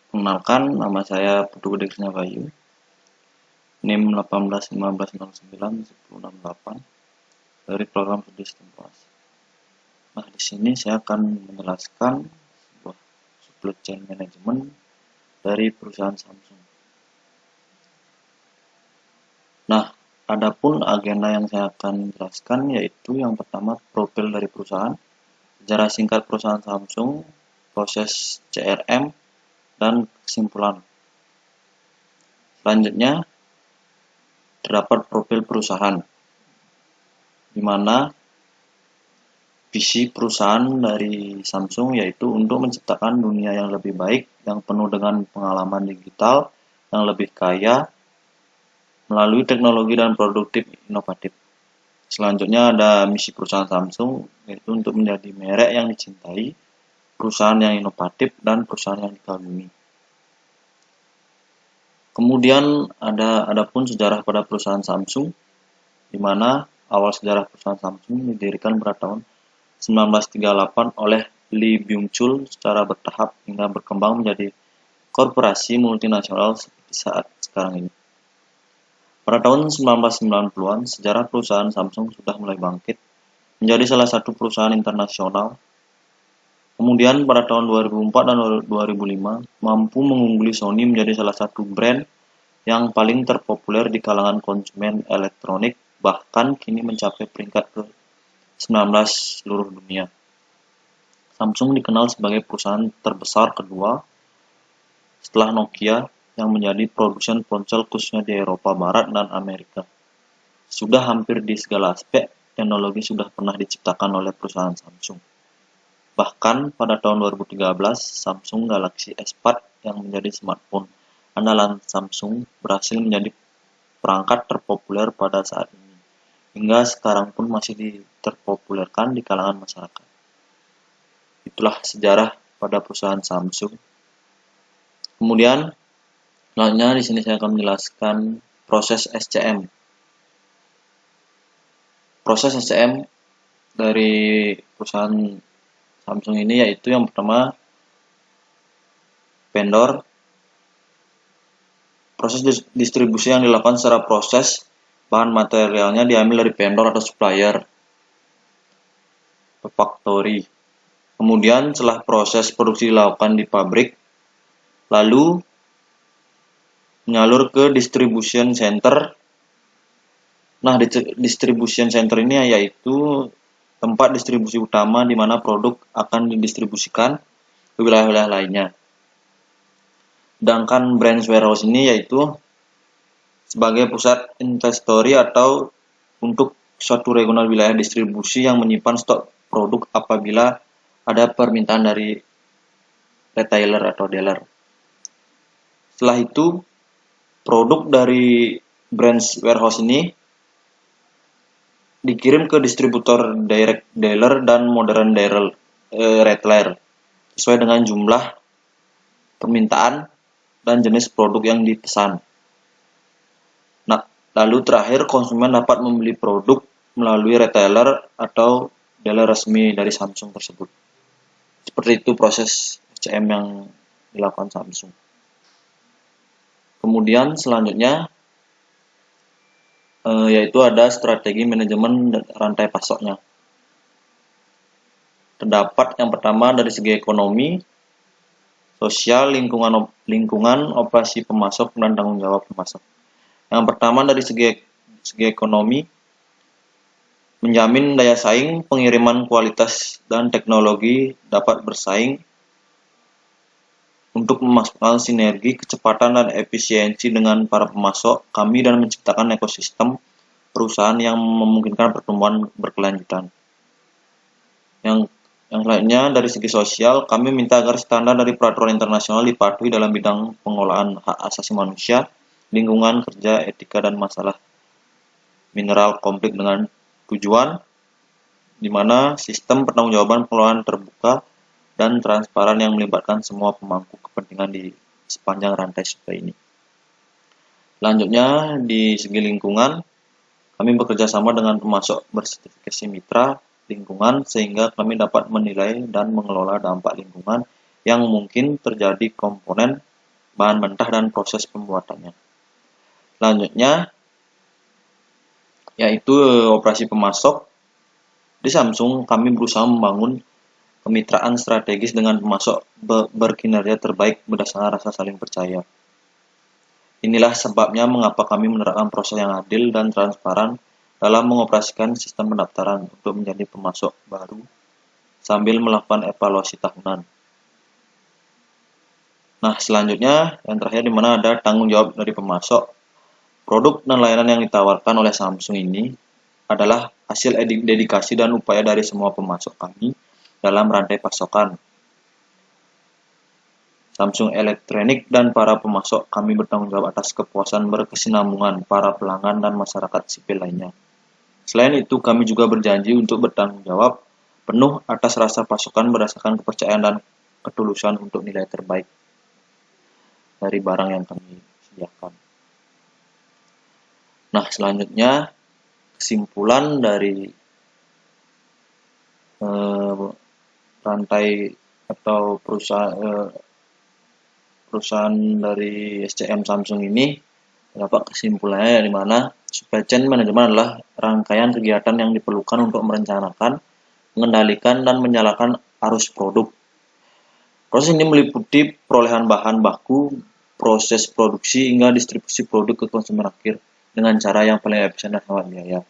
Perkenalkan, nama saya Putu Gede Krisna Bayu, NIM 1815091068 dari program studi sistem informasi. Nah, di sini saya akan menjelaskan sebuah supply chain management dari perusahaan Samsung. Nah, adapun agenda yang saya akan jelaskan yaitu yang pertama profil dari perusahaan, sejarah singkat perusahaan Samsung, proses CRM, dan kesimpulan. Selanjutnya, terdapat profil perusahaan, di mana visi perusahaan dari Samsung yaitu untuk menciptakan dunia yang lebih baik, yang penuh dengan pengalaman digital, yang lebih kaya, melalui teknologi dan produktif inovatif. Selanjutnya ada misi perusahaan Samsung, yaitu untuk menjadi merek yang dicintai, perusahaan yang inovatif, dan perusahaan yang dikagumi. Kemudian adapun sejarah pada perusahaan Samsung, di mana awal sejarah perusahaan Samsung didirikan pada tahun 1938 oleh Lee Byung-chul secara bertahap hingga berkembang menjadi korporasi multinasional seperti saat sekarang ini. Pada tahun 1990-an, sejarah perusahaan Samsung sudah mulai bangkit menjadi salah satu perusahaan internasional. Kemudian pada tahun 2004 dan 2005 mampu mengungguli Sony menjadi salah satu brand yang paling terpopuler di kalangan konsumen elektronik, bahkan kini mencapai peringkat ke-19 seluruh dunia. Samsung dikenal sebagai perusahaan terbesar kedua setelah Nokia yang menjadi produsen ponsel khususnya di Eropa Barat dan Amerika. Sudah hampir di segala aspek, teknologi sudah pernah diciptakan oleh perusahaan Samsung. Bahkan pada tahun 2013, Samsung Galaxy S4 yang menjadi smartphone andalan Samsung berhasil menjadi perangkat terpopuler pada saat ini. Hingga sekarang pun masih terpopulerkan di kalangan masyarakat. Itulah sejarah pada perusahaan Samsung. Kemudian, selanjutnya di sini saya akan menjelaskan proses SCM. Proses SCM dari perusahaan Samsung ini yaitu yang pertama vendor. Proses distribusi yang dilakukan secara proses, bahan materialnya diambil dari vendor atau supplier ke factory. Kemudian setelah proses produksi dilakukan di pabrik, lalu menyalur ke distribution center. Nah, distribution center ini yaitu tempat distribusi utama di mana produk akan didistribusikan ke wilayah-wilayah lainnya. Sedangkan branch warehouse ini yaitu sebagai pusat inventory atau untuk suatu regional wilayah distribusi yang menyimpan stok produk apabila ada permintaan dari retailer atau dealer. Setelah itu, produk dari branch warehouse ini dikirim ke distributor direct dealer dan modern retailer sesuai dengan jumlah permintaan dan jenis produk yang dipesan. Nah, lalu terakhir konsumen dapat membeli produk melalui retailer atau dealer resmi dari Samsung tersebut. Seperti itu proses SCM yang dilakukan Samsung. Kemudian selanjutnya yaitu ada strategi manajemen rantai pasoknya. Terdapat yang pertama dari segi ekonomi, sosial, lingkungan, operasi pemasok, dan tanggung jawab pemasok. Yang pertama dari segi ekonomi, menjamin daya saing, pengiriman kualitas dan teknologi dapat bersaing untuk memasukkan sinergi, kecepatan, dan efisiensi dengan para pemasok kami dan menciptakan ekosistem perusahaan yang memungkinkan pertumbuhan berkelanjutan. Yang lainnya dari segi sosial, kami minta agar standar dari peraturan internasional dipatuhi dalam bidang pengolahan hak asasi manusia, lingkungan kerja, etika, dan masalah mineral konflik dengan tujuan di mana sistem pertanggungjawaban pengelolaan terbuka dan transparan yang melibatkan semua pemangku kepentingan di sepanjang rantai supply ini. Selanjutnya, di segi lingkungan, kami bekerja sama dengan pemasok bersertifikasi mitra lingkungan sehingga kami dapat menilai dan mengelola dampak lingkungan yang mungkin terjadi komponen bahan mentah dan proses pembuatannya. Selanjutnya yaitu operasi pemasok. Di Samsung kami berusaha membangun kemitraan strategis dengan pemasok berkinerja terbaik berdasarkan rasa saling percaya. Inilah sebabnya mengapa kami menerapkan proses yang adil dan transparan dalam mengoperasikan sistem pendaftaran untuk menjadi pemasok baru sambil melakukan evaluasi tahunan. Nah, selanjutnya yang terakhir di mana ada tanggung jawab dari pemasok. Produk dan layanan yang ditawarkan oleh Samsung ini adalah hasil dedikasi dan upaya dari semua pemasok kami dalam rantai pasokan. Samsung Electronics dan para pemasok kami bertanggung jawab atas kepuasan berkesinambungan para pelanggan dan masyarakat sipil lainnya. Selain itu, kami juga berjanji untuk bertanggung jawab penuh atas rasa pasokan berdasarkan kepercayaan dan ketulusan untuk nilai terbaik dari barang yang kami sediakan. Nah, selanjutnya kesimpulan dari rantai atau perusahaan dari SCM Samsung ini dapat kesimpulannya di mana supply chain management adalah rangkaian kegiatan yang diperlukan untuk merencanakan, mengendalikan, dan menyalakan arus produk. Proses ini meliputi perolehan bahan baku, proses produksi, hingga distribusi produk ke konsumen akhir dengan cara yang paling efisien dan hemat biaya.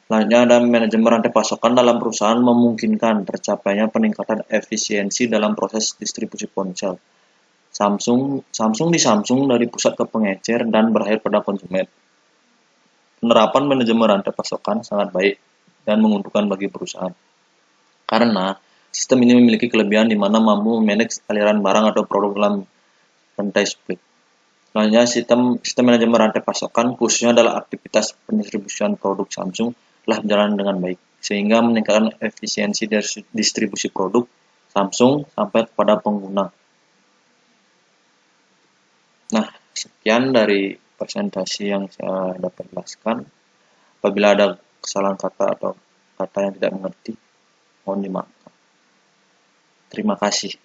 Selanjutnya ada manajemen rantai pasokan dalam perusahaan memungkinkan tercapainya peningkatan efisiensi dalam proses distribusi ponsel. Samsung dari pusat ke pengecer dan berakhir pada konsumen. Penerapan manajemen rantai pasokan sangat baik dan menguntungkan bagi perusahaan. Karena sistem ini memiliki kelebihan di mana mampu memanage aliran barang atau produk dalam rantai split. Selanjutnya, sistem manajemen rantai pasokan khususnya adalah aktivitas pendistribusian produk Samsung telah berjalan dengan baik, sehingga meningkatkan efisiensi dari distribusi produk Samsung sampai kepada pengguna. Nah, sekian dari presentasi yang saya dapat jelaskan. Apabila ada kesalahan kata atau kata yang tidak mengerti, mohon dimaafkan. Terima kasih.